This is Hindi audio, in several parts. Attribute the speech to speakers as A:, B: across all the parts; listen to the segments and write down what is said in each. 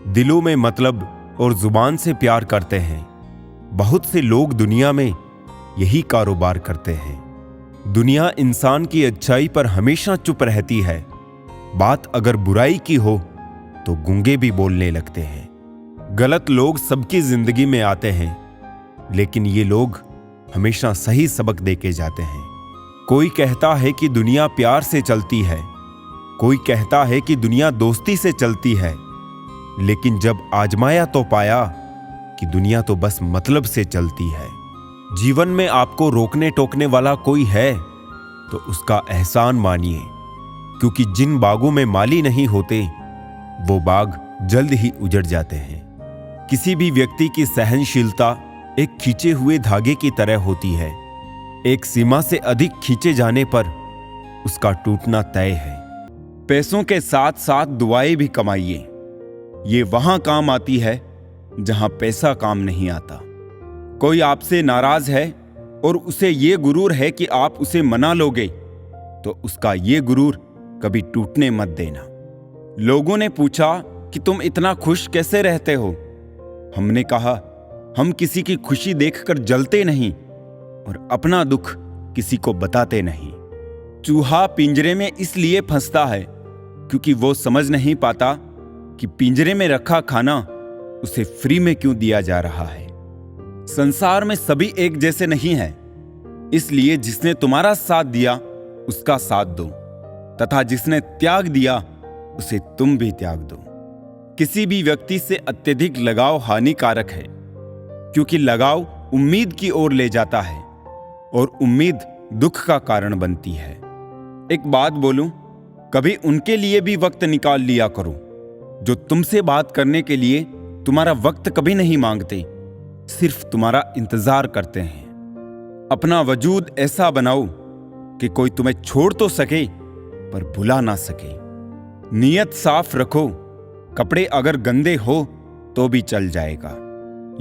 A: दिलों में मतलब और जुबान से प्यार करते हैं। बहुत से लोग दुनिया में यही कारोबार करते हैं। दुनिया इंसान की अच्छाई पर हमेशा चुप रहती है। बात अगर बुराई की हो तो गूंगे भी बोलने लगते हैं। गलत लोग सबकी जिंदगी में आते हैं, लेकिन ये लोग हमेशा सही सबक देके जाते हैं। कोई कहता है कि दुनिया प्यार से चलती है, कोई कहता है कि दुनिया दोस्ती से चलती है, लेकिन जब आजमाया तो पाया कि दुनिया तो बस मतलब से चलती है। जीवन में आपको रोकने टोकने वाला कोई है तो उसका एहसान मानिए, क्योंकि जिन बागों में माली नहीं होते वो बाग जल्द ही उजड़ जाते हैं। किसी भी व्यक्ति की सहनशीलता एक खींचे हुए धागे की तरह होती है। एक सीमा से अधिक खींचे जाने पर उसका टूटना तय है। पैसों के साथ साथ दुआएं भी कमाइए। ये वहां काम आती है जहां पैसा काम नहीं आता। कोई आपसे नाराज है और उसे ये गुरूर है कि आप उसे मना लोगे, तो उसका ये गुरूर कभी टूटने मत देना। लोगों ने पूछा कि तुम इतना खुश कैसे रहते हो? हमने कहा, हम किसी की खुशी देखकर जलते नहीं और अपना दुख किसी को बताते नहीं। चूहा पिंजरे में इसलिए फंसता है क्योंकि वो समझ नहीं पाता कि पिंजरे में रखा खाना उसे फ्री में क्यों दिया जा रहा है। संसार में सभी एक जैसे नहीं हैं, इसलिए जिसने तुम्हारा साथ दिया उसका साथ दो, तथा जिसने त्याग दिया उसे तुम भी त्याग दो। किसी भी व्यक्ति से अत्यधिक लगाव हानिकारक है, क्योंकि लगाव उम्मीद की ओर ले जाता है और उम्मीद दुख का कारण बनती है। एक बात बोलूं, कभी उनके लिए भी वक्त निकाल लिया करो जो तुमसे बात करने के लिए तुम्हारा वक्त कभी नहीं मांगते, सिर्फ तुम्हारा इंतजार करते हैं। अपना वजूद ऐसा बनाओ कि कोई तुम्हें छोड़ तो सके पर भुला ना सके। नीयत साफ रखो, कपड़े अगर गंदे हो तो भी चल जाएगा।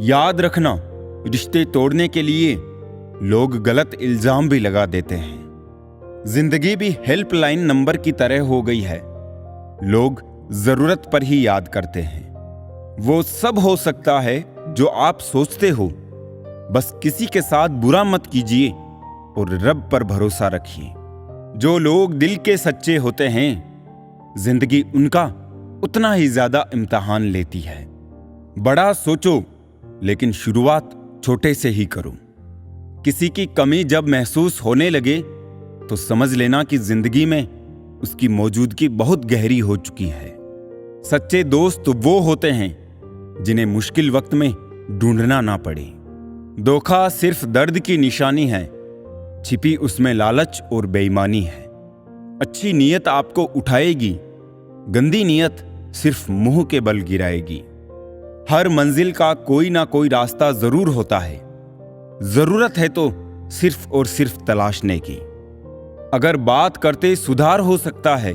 A: याद रखना, रिश्ते तोड़ने के लिए लोग गलत इल्जाम भी लगा देते हैं। जिंदगी भी हेल्पलाइन नंबर की तरह हो गई है। लोग जरूरत पर ही याद करते हैं। वो सब हो सकता है जो आप सोचते हो, बस किसी के साथ बुरा मत कीजिए और रब पर भरोसा रखिए। जो लोग दिल के सच्चे होते हैं, जिंदगी उनका उतना ही ज्यादा इम्तिहान लेती है। बड़ा सोचो, लेकिन शुरुआत छोटे से ही करो। किसी की कमी जब महसूस होने लगे तो समझ लेना कि जिंदगी में उसकी मौजूदगी बहुत गहरी हो चुकी है। सच्चे दोस्त वो होते हैं जिन्हें मुश्किल वक्त में ढूंढना ना पड़े। धोखा सिर्फ दर्द की निशानी है, छिपी उसमें लालच और बेईमानी है। अच्छी नीयत आपको उठाएगी, गंदी नीयत सिर्फ मुंह के बल गिराएगी। हर मंजिल का कोई ना कोई रास्ता जरूर होता है। जरूरत है तो सिर्फ और सिर्फ तलाशने की। अगर बात करते सुधार हो सकता है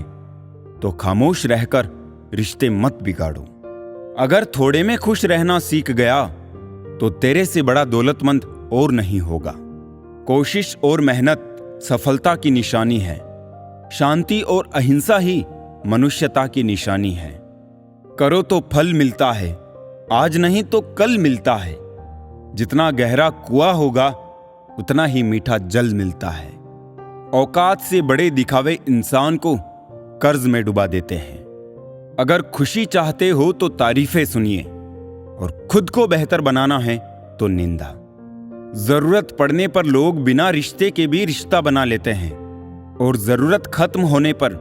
A: तो खामोश रहकर रिश्ते मत बिगाड़ो। अगर थोड़े में खुश रहना सीख गया तो तेरे से बड़ा दौलतमंद और नहीं होगा। कोशिश और मेहनत सफलता की निशानी है। शांति और अहिंसा ही मनुष्यता की निशानी है। करो तो फल मिलता है, आज नहीं तो कल मिलता है। जितना गहरा कुआं होगा उतना ही मीठा जल मिलता है। औकात से बड़े दिखावे इंसान को कर्ज में डुबा देते हैं। अगर खुशी चाहते हो तो तारीफें सुनिए, और खुद को बेहतर बनाना है तो निंदा। जरूरत पड़ने पर लोग बिना रिश्ते के भी रिश्ता बना लेते हैं, और जरूरत खत्म होने पर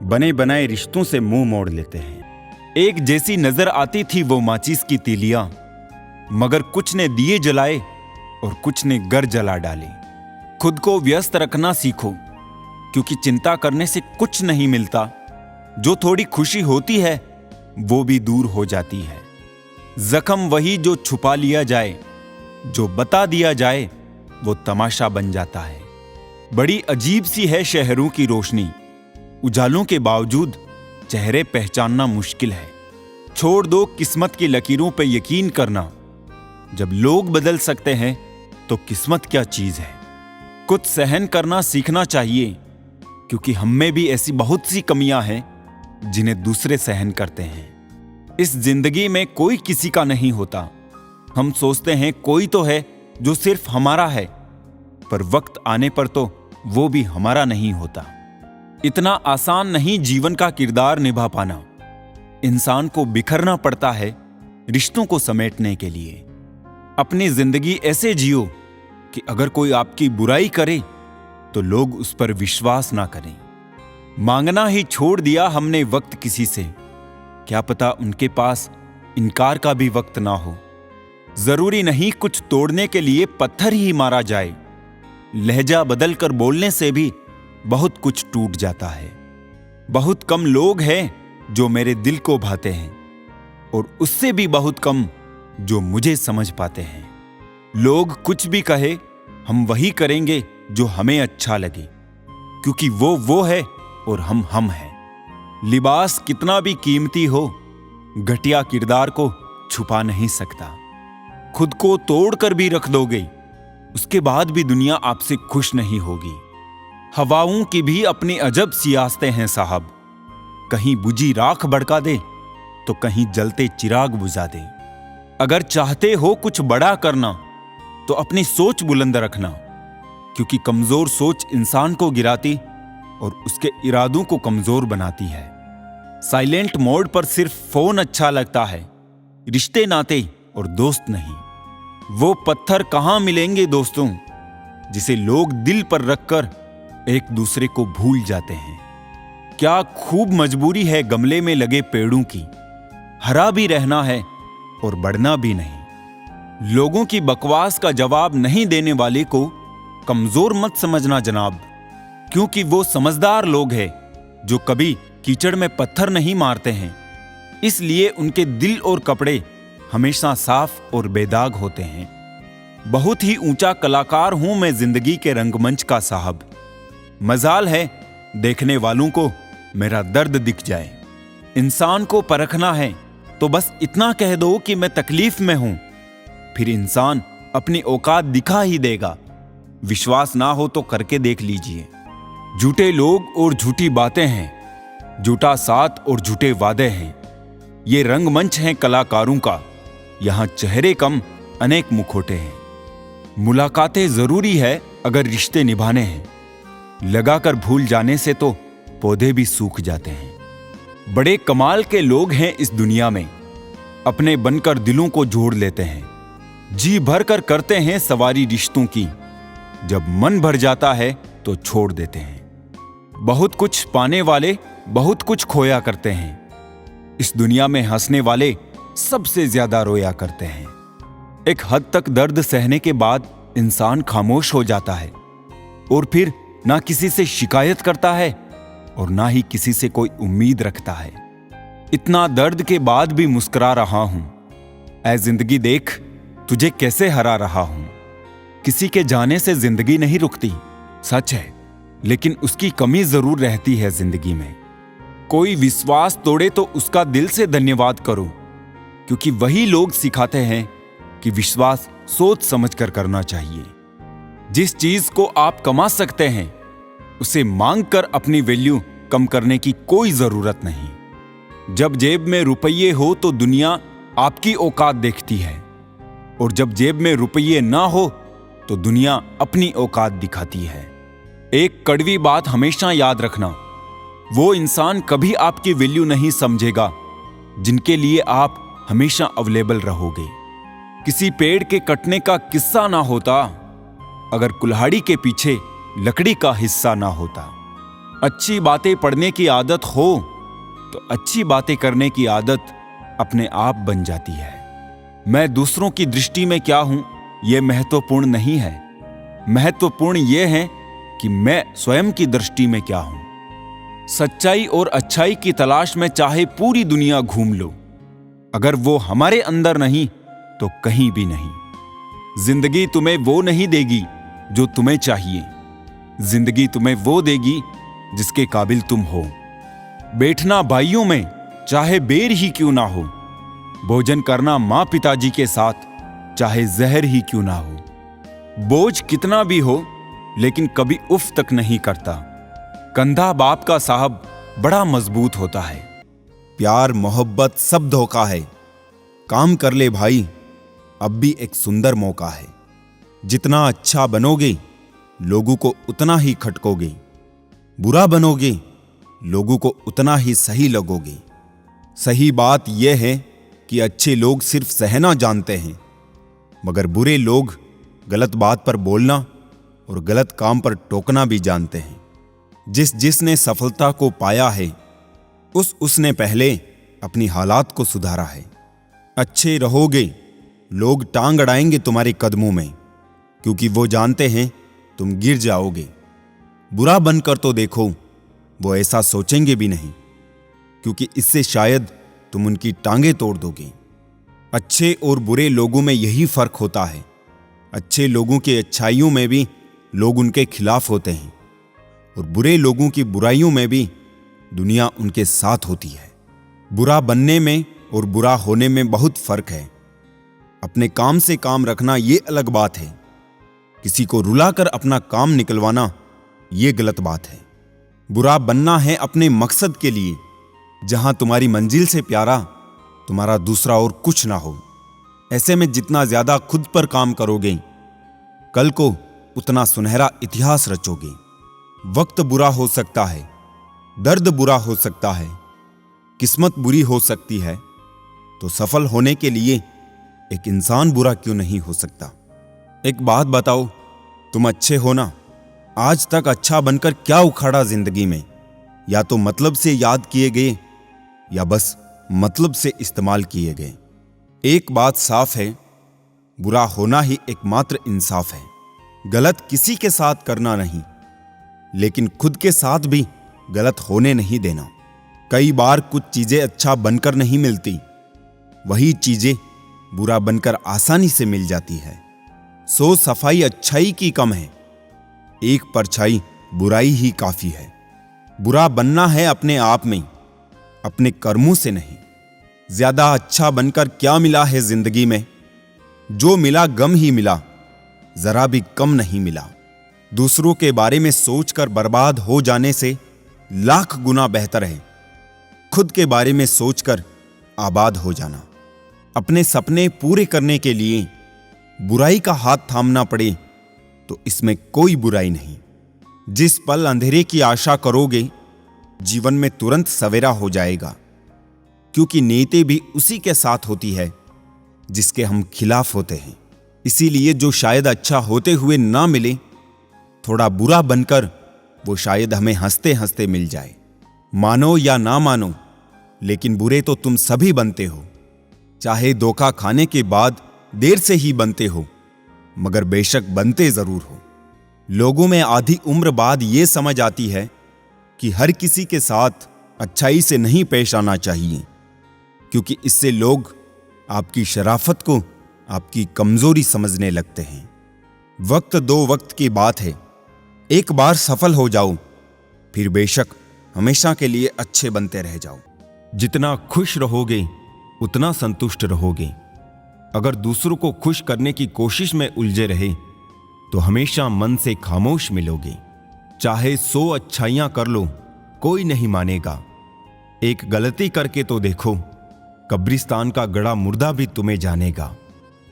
A: बने बनाए रिश्तों से मुंह मोड़ लेते हैं। एक जैसी नजर आती थी वो माचिस की तीलियां, मगर कुछ ने दिए जलाए और कुछ ने घर जला डाले। खुद को व्यस्त रखना सीखो, क्योंकि चिंता करने से कुछ नहीं मिलता। जो थोड़ी खुशी होती है वो भी दूर हो जाती है। जख्म वही जो छुपा लिया जाए, जो बता दिया जाए वो तमाशा बन जाता है। बड़ी अजीब सी है शहरों की रोशनी, उजालों के बावजूद चेहरे पहचानना मुश्किल है। छोड़ दो किस्मत की लकीरों पे यकीन करना। जब लोग बदल सकते हैं तो किस्मत क्या चीज है। कुछ सहन करना सीखना चाहिए, क्योंकि हम में भी ऐसी बहुत सी कमियां हैं जिन्हें दूसरे सहन करते हैं।
B: इस जिंदगी में कोई किसी का नहीं होता। हम सोचते हैं कोई तो है जो सिर्फ हमारा है, पर वक्त आने पर तो वो भी हमारा नहीं होता। इतना आसान नहीं जीवन का किरदार निभा पाना। इंसान को बिखरना पड़ता है रिश्तों को समेटने के लिए। अपनी जिंदगी ऐसे जियो कि अगर कोई आपकी बुराई करे तो लोग उस पर विश्वास ना करें। मांगना ही छोड़ दिया हमने वक्त किसी से, क्या पता उनके पास इनकार का भी वक्त ना हो। जरूरी नहीं कुछ तोड़ने के लिए पत्थर ही मारा जाए, लहजा बदल कर बोलने से भी बहुत कुछ टूट जाता है। बहुत कम लोग हैं जो मेरे दिल को भाते हैं, और उससे भी बहुत कम जो मुझे समझ पाते हैं। लोग कुछ भी कहे, हम वही करेंगे जो हमें अच्छा लगे, क्योंकि वो है और हम हैं। लिबास कितना भी कीमती हो, घटिया किरदार को छुपा नहीं सकता। खुद को तोड़कर भी रख दोगे, उसके बाद भी दुनिया आपसे खुश नहीं होगी। हवाओं की भी अपनी अजब सियासतें हैं साहब, कहीं बुझी राख भड़का दे तो कहीं जलते चिराग बुझा दे। अगर चाहते हो कुछ बड़ा करना तो अपनी सोच बुलंद रखना, क्योंकि कमजोर सोच इंसान को गिराती और उसके इरादों को कमजोर बनाती है। साइलेंट मोड पर सिर्फ फोन अच्छा लगता है, रिश्ते नाते और दोस्त नहीं। वो पत्थर कहां मिलेंगे दोस्तों, जिसे लोग दिल पर रखकर एक दूसरे को भूल जाते हैं। क्या खूब मजबूरी है गमले में लगे पेड़ों की, हरा भी रहना है और बढ़ना भी नहीं। लोगों की बकवास का जवाब नहीं देने वाले को कमजोर मत समझना जनाब, क्योंकि वो समझदार लोग हैं जो कभी कीचड़ में पत्थर नहीं मारते हैं। इसलिए उनके दिल और कपड़े हमेशा साफ और बेदाग होते हैं। बहुत ही ऊंचा कलाकार हूं मैं जिंदगी के रंगमंच का साहब। मजाल है देखने वालों को मेरा दर्द दिख जाए। इंसान को परखना है तो बस इतना कह दो कि मैं तकलीफ में हूं, फिर इंसान अपनी औकात दिखा ही देगा। विश्वास ना हो तो करके देख लीजिए। झूठे लोग और झूठी बातें हैं, झूठा साथ और झूठे वादे हैं। ये रंगमंच है कलाकारों का, यहां चेहरे कम अनेक मुखौटे हैं। मुलाकातें जरूरी है अगर रिश्ते निभाने हैं, लगाकर भूल जाने से तो पौधे भी सूख जाते हैं। बड़े कमाल के लोग हैं इस दुनिया में, अपने बनकर दिलों को जोड़ लेते हैं। जी भर कर करते हैं सवारी रिश्तों की, जब मन भर जाता है तो छोड़ देते हैं। बहुत कुछ पाने वाले बहुत कुछ खोया करते हैं। इस दुनिया में हंसने वाले सबसे ज्यादा रोया करते हैं। एक हद तक दर्द सहने के बाद इंसान खामोश हो जाता है और फिर ना किसी से शिकायत करता है और ना ही किसी से कोई उम्मीद रखता है। इतना दर्द के बाद भी मुस्कुरा रहा हूं। ऐ जिंदगी देख तुझे कैसे हरा रहा हूं। किसी के जाने से जिंदगी नहीं रुकती, सच है, लेकिन उसकी कमी जरूर रहती है जिंदगी में। कोई विश्वास तोड़े तो उसका दिल से धन्यवाद करो, क्योंकि वही लोग सिखाते हैं कि विश्वास सोच समझकर करना चाहिए। जिस चीज को आप कमा सकते हैं उसे मांग कर अपनी वैल्यू कम करने की कोई जरूरत नहीं। जब जेब में रुपये हो तो दुनिया आपकी औकात देखती है, और जब जेब में रुपये ना हो तो दुनिया अपनी औकात दिखाती है। एक कड़वी बात हमेशा याद रखना, वो इंसान कभी आपकी वैल्यू नहीं समझेगा जिनके लिए आप हमेशा अवेलेबल रहोगे। किसी पेड़ के कटने का किस्सा ना होता अगर कुल्हाड़ी के पीछे लकड़ी का हिस्सा ना होता। अच्छी बातें पढ़ने की आदत हो तो अच्छी बातें करने की आदत अपने आप बन जाती है। मैं दूसरों की दृष्टि में क्या हूं यह महत्वपूर्ण नहीं है, महत्वपूर्ण यह है कि मैं स्वयं की दृष्टि में क्या हूं। सच्चाई और अच्छाई की तलाश में चाहे पूरी दुनिया घूम लो, अगर वो हमारे अंदर नहीं तो कहीं भी नहीं। जिंदगी तुम्हें वो नहीं देगी जो तुम्हें चाहिए, जिंदगी तुम्हें वो देगी जिसके काबिल तुम हो। बैठना भाइयों में चाहे बेर ही क्यों ना हो, भोजन करना माँ पिताजी के साथ चाहे जहर ही क्यों ना हो। बोझ कितना भी हो लेकिन कभी उफ तक नहीं करता। कंधा बाप का साहब बड़ा मजबूत होता है। प्यार मोहब्बत सब धोखा है। काम कर ले भाई, अब भी एक सुंदर मौका है। जितना अच्छा बनोगे लोगों को उतना ही खटकोगे, बुरा बनोगे लोगों को उतना ही सही लगोगे। सही बात यह है कि अच्छे लोग सिर्फ सहना जानते हैं, मगर बुरे लोग गलत बात पर बोलना और गलत काम पर टोकना भी जानते हैं। जिसने सफलता को पाया है उसने पहले अपनी हालात को सुधारा है। अच्छे रहोगे लोग टांग अड़ाएंगे तुम्हारे कदमों में, क्योंकि वो जानते हैं तुम गिर जाओगे। बुरा बनकर तो देखो, वो ऐसा सोचेंगे भी नहीं, क्योंकि इससे शायद तुम उनकी टांगें तोड़ दोगे। अच्छे और बुरे लोगों में यही फर्क होता है। अच्छे लोगों की अच्छाइयों में भी लोग उनके खिलाफ होते हैं, और बुरे लोगों की बुराइयों में भी दुनिया उनके साथ होती है। बुरा बनने में और बुरा होने में बहुत फर्क है। अपने काम से काम रखना ये अलग बात है, किसी को रुलाकर अपना काम निकलवाना ये गलत बात है। बुरा बनना है अपने मकसद के लिए, जहां तुम्हारी मंजिल से प्यारा तुम्हारा दूसरा और कुछ ना हो। ऐसे में जितना ज्यादा खुद पर काम करोगे, कल को उतना सुनहरा इतिहास रचोगे। वक्त बुरा हो सकता है, दर्द बुरा हो सकता है, किस्मत बुरी हो सकती है, तो सफल होने के लिए एक इंसान बुरा क्यों नहीं हो सकता। एक बात बताओ, तुम अच्छे हो ना? आज तक अच्छा बनकर क्या उखाड़ा जिंदगी में? या तो मतलब से याद किए गए या बस मतलब से इस्तेमाल किए गए। एक बात साफ है, बुरा होना ही एकमात्र इंसाफ है। गलत किसी के साथ करना नहीं, लेकिन खुद के साथ भी गलत होने नहीं देना। कई बार कुछ चीजें अच्छा बनकर नहीं मिलती, वही चीजें बुरा बनकर आसानी से मिल जाती है। सो सफाई अच्छाई की कम है, एक परछाई बुराई ही काफी है। बुरा बनना है अपने आप में, अपने कर्मों से नहीं। ज्यादा अच्छा बनकर क्या मिला है जिंदगी में? जो मिला गम ही मिला, जरा भी कम नहीं मिला। दूसरों के बारे में सोचकर बर्बाद हो जाने से लाख गुना बेहतर है खुद के बारे में सोचकर आबाद हो जाना। अपने सपने पूरे करने के लिए बुराई का हाथ थामना पड़े तो इसमें कोई बुराई नहीं। जिस पल अंधेरे की आशा करोगे, जीवन में तुरंत सवेरा हो जाएगा, क्योंकि नीयतें भी उसी के साथ होती है जिसके हम खिलाफ होते हैं। इसीलिए जो शायद अच्छा होते हुए ना मिले, थोड़ा बुरा बनकर वो शायद हमें हंसते हंसते मिल जाए। मानो या ना मानो, लेकिन बुरे तो तुम सभी बनते हो। चाहे धोखा खाने के बाद देर से ही बनते हो, मगर बेशक बनते जरूर हो। लोगों में आधी उम्र बाद ये समझ आती है कि हर किसी के साथ अच्छाई से नहीं पेश आना चाहिए, क्योंकि इससे लोग आपकी शराफत को आपकी कमजोरी समझने लगते हैं। वक्त दो वक्त की बात है, एक बार सफल हो जाओ, फिर बेशक हमेशा के लिए अच्छे बनते रह जाओ। जितना खुश रहोगे उतना संतुष्ट रहोगे। अगर दूसरों को खुश करने की कोशिश में उलझे रहे तो हमेशा मन से खामोश मिलोगे। चाहे 100 अच्छाइयां कर लो, कोई नहीं मानेगा। एक गलती करके तो देखो, कब्रिस्तान का गड़ा मुर्दा भी तुम्हें जानेगा।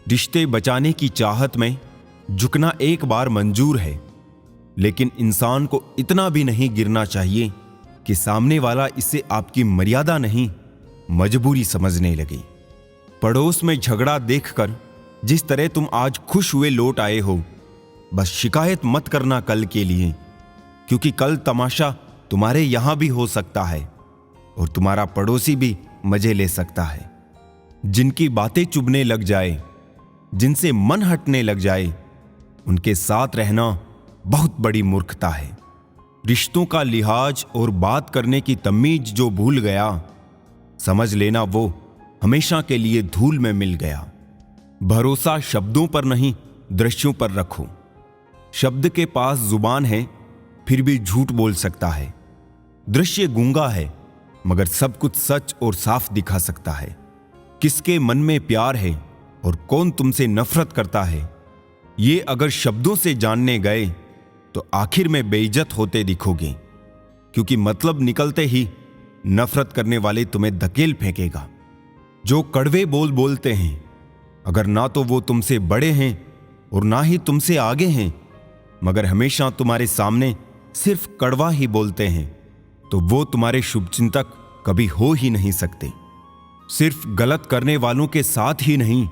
B: रिश्ते बचाने की चाहत में झुकना एक बार मंजूर है, लेकिन इंसान को इतना भी नहीं गिरना चाहिए कि सामने वाला इसे आपकी मर्यादा नहीं, मजबूरी समझने लगे। पड़ोस में झगड़ा देखकर जिस तरह तुम आज खुश हुए लौट आए हो, बस शिकायत मत करना कल के लिए, क्योंकि कल तमाशा तुम्हारे यहां भी हो सकता है और तुम्हारा पड़ोसी भी मजे ले सकता है। जिनकी बातें चुभने लग जाए, जिनसे मन हटने लग जाए, उनके साथ रहना बहुत बड़ी मूर्खता है। रिश्तों का लिहाज और बात करने की तमीज जो भूल गया, समझ लेना वो हमेशा के लिए धूल में मिल गया। भरोसा शब्दों पर नहीं, दृश्यों पर रखो। शब्द के पास जुबान है, फिर भी झूठ बोल सकता है। दृश्य गूंगा है, मगर सब कुछ सच और साफ दिखा सकता है। किसके मन में प्यार है और कौन तुमसे नफरत करता है, ये अगर शब्दों से जानने गए तो आखिर में बेइज्जत होते दिखोगे, क्योंकि मतलब निकलते ही
A: नफरत करने वाले तुम्हें धकेल फेंकेगा। जो कड़वे बोल बोलते हैं, अगर ना तो वो तुमसे बड़े हैं और ना ही तुमसे आगे हैं, मगर हमेशा तुम्हारे सामने सिर्फ कड़वा ही बोलते हैं, तो वो तुम्हारे शुभचिंतक कभी हो ही नहीं सकते। सिर्फ गलत करने वालों के साथ ही नहीं,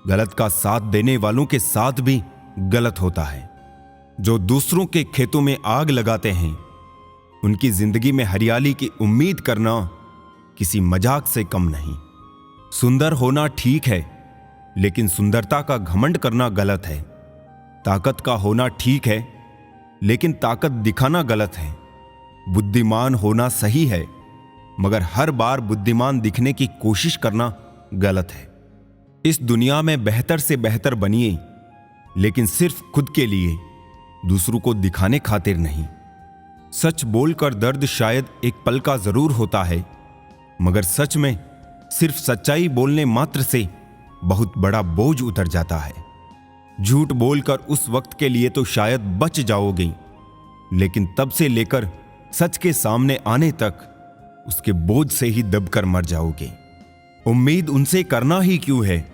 A: गलत का साथ देने वालों के साथ भी गलत होता है। जो दूसरों के खेतों में आग लगाते हैं, उनकी जिंदगी में हरियाली की उम्मीद करना किसी मजाक से कम नहीं। सुंदर होना ठीक है, लेकिन सुंदरता का घमंड करना गलत है। ताकत का होना ठीक है, लेकिन ताकत दिखाना गलत है। बुद्धिमान होना सही है, मगर हर बार बुद्धिमान दिखने की कोशिश करना गलत है। इस दुनिया में बेहतर से बेहतर बनिए, लेकिन सिर्फ खुद के लिए, दूसरों को दिखाने खातिर नहीं। सच बोलकर दर्द शायद एक पल का जरूर होता है, मगर सच में सिर्फ सच्चाई बोलने मात्र से बहुत बड़ा बोझ उतर जाता है। झूठ बोलकर उस वक्त के लिए तो शायद बच जाओगे, लेकिन तब से लेकर सच के सामने आने तक उसके बोझ से ही दबकर मर जाओगे। उम्मीद उनसे करना ही क्यों है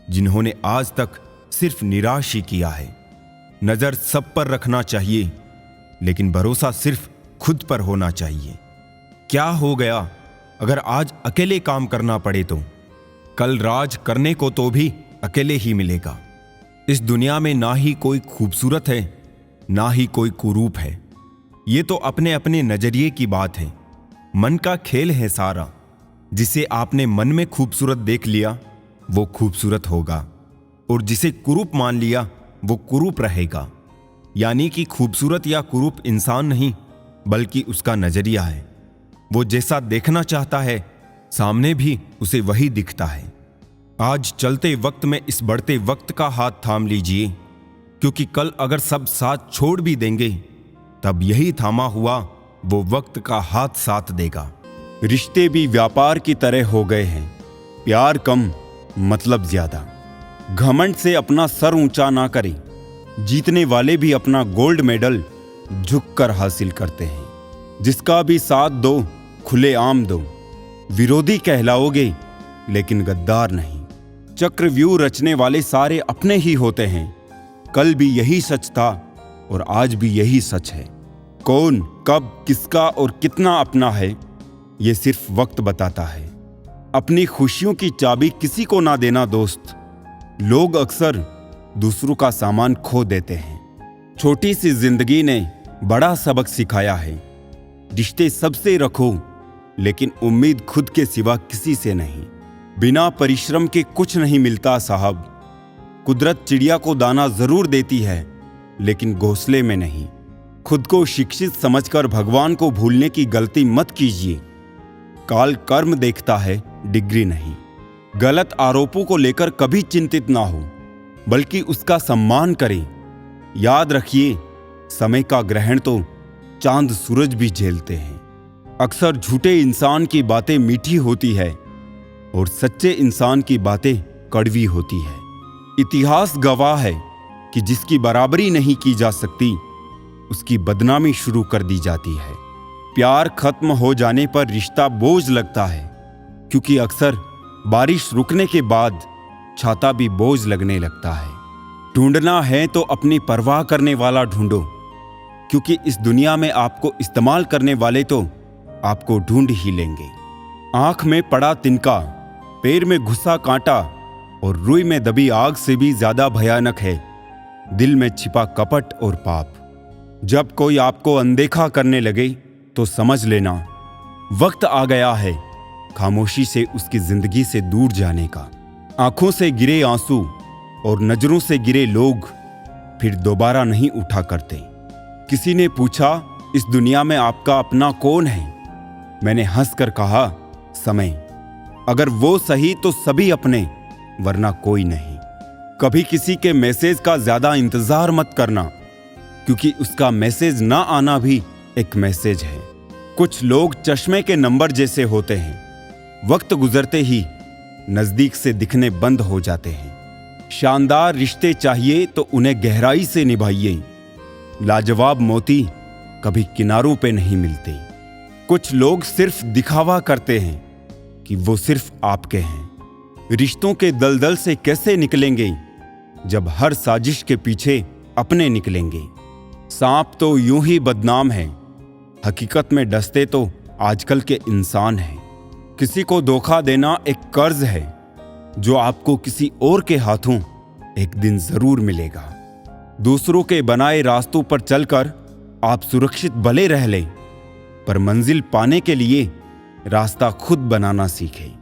A: जिन्होंने आज तक सिर्फ निराश ही किया है। नजर सब पर रखना चाहिए, लेकिन भरोसा सिर्फ खुद पर होना चाहिए। क्या हो गया अगर आज अकेले काम करना पड़े तो कल राज करने को तो भी अकेले ही मिलेगा। इस दुनिया में ना ही कोई खूबसूरत है, ना ही कोई कुरूप है। ये तो अपने अपने नजरिए की बात है। मन का खेल है सारा। जिसे आपने मन में खूबसूरत देख लिया वो खूबसूरत होगा, और जिसे कुरूप मान लिया वो कुरूप रहेगा। यानी कि खूबसूरत या कुरूप इंसान नहीं, बल्कि उसका नजरिया है। वो जैसा देखना चाहता है, सामने भी उसे वही दिखता है। आज चलते वक्त में इस बढ़ते वक्त का हाथ थाम लीजिए, क्योंकि कल अगर सब साथ छोड़ भी देंगे, तब यही थामा हुआ वो वक्त का हाथ साथ देगा। रिश्ते भी व्यापार की तरह हो गए हैं। प्यार कम, मतलब ज्यादा। घमंड से अपना सर ऊंचा ना करें। जीतने वाले भी अपना गोल्ड मेडल झुककर हासिल करते हैं। जिसका भी साथ दो, खुलेआम दो। विरोधी कहलाओगे, लेकिन गद्दार नहीं। चक्रव्यूह रचने वाले सारे अपने ही होते हैं। कल भी यही सच था और आज भी यही सच है। कौन, कब, किसका और कितना अपना है, ये सिर्फ वक्त बताता है। अपनी खुशियों की चाबी किसी को ना देना दोस्त। लोग अक्सर दूसरों का सामान खो देते हैं। छोटी सी जिंदगी ने बड़ा सबक सिखाया है। रिश्ते सबसे रखो, लेकिन उम्मीद खुद के सिवा किसी से नहीं। बिना परिश्रम के कुछ नहीं मिलता साहब। कुदरत चिड़िया को दाना जरूर देती है, लेकिन घोंसले में नहीं। खुद को शिक्षित समझकर भगवान को भूलने की गलती मत कीजिए। काल कर्म देखता है, डिग्री नहीं। गलत आरोपों को लेकर कभी चिंतित ना हो, बल्कि उसका सम्मान करें। याद रखिए, समय का ग्रहण तो चांद सूरज भी झेलते हैं। अक्सर झूठे इंसान की बातें मीठी होती है और सच्चे इंसान की बातें कड़वी होती है। इतिहास गवाह है कि जिसकी बराबरी नहीं की जा सकती, उसकी बदनामी शुरू कर दी जाती है। प्यार खत्म हो जाने पर रिश्ता बोझ लगता है, क्योंकि अक्सर बारिश रुकने के बाद छाता भी बोझ लगने लगता है। ढूंढना है तो अपनी परवाह करने वाला ढूंढो, क्योंकि इस दुनिया में आपको इस्तेमाल करने वाले तो आपको ढूंढ ही लेंगे। आंख में पड़ा तिनका, पैर में घुसा कांटा और रुई में दबी आग से भी ज्यादा भयानक है दिल में छिपा कपट और पाप। जब कोई आपको अनदेखा करने लगे तो समझ लेना वक्त आ गया है खामोशी से उसकी जिंदगी से दूर जाने का। आंखों से गिरे आंसू और नजरों से गिरे लोग फिर दोबारा नहीं उठा करते। किसी ने पूछा, इस दुनिया में आपका अपना कौन है? मैंने हंसकर कहा, समय। अगर वो सही तो सभी अपने, वरना कोई नहीं। कभी किसी के मैसेज का ज्यादा इंतजार मत करना, क्योंकि उसका मैसेज ना आना भी एक मैसेज है। कुछ लोग चश्मे के नंबर जैसे होते हैं, वक्त गुजरते ही नजदीक से दिखने बंद हो जाते हैं। शानदार रिश्ते चाहिए तो उन्हें गहराई से निभाइए। लाजवाब मोती कभी किनारों पे नहीं मिलते। कुछ लोग सिर्फ दिखावा करते हैं कि वो सिर्फ आपके हैं। रिश्तों के दलदल से कैसे निकलेंगे जब हर साजिश के पीछे अपने निकलेंगे। सांप तो यूं ही बदनाम है, हकीकत में डसते तो आजकल के इंसान हैं। किसी को धोखा देना एक कर्ज है जो आपको किसी और के हाथों एक दिन जरूर मिलेगा। दूसरों के बनाए रास्तों पर चलकर आप सुरक्षित भले रह लें, पर मंजिल पाने के लिए रास्ता खुद बनाना सीखें।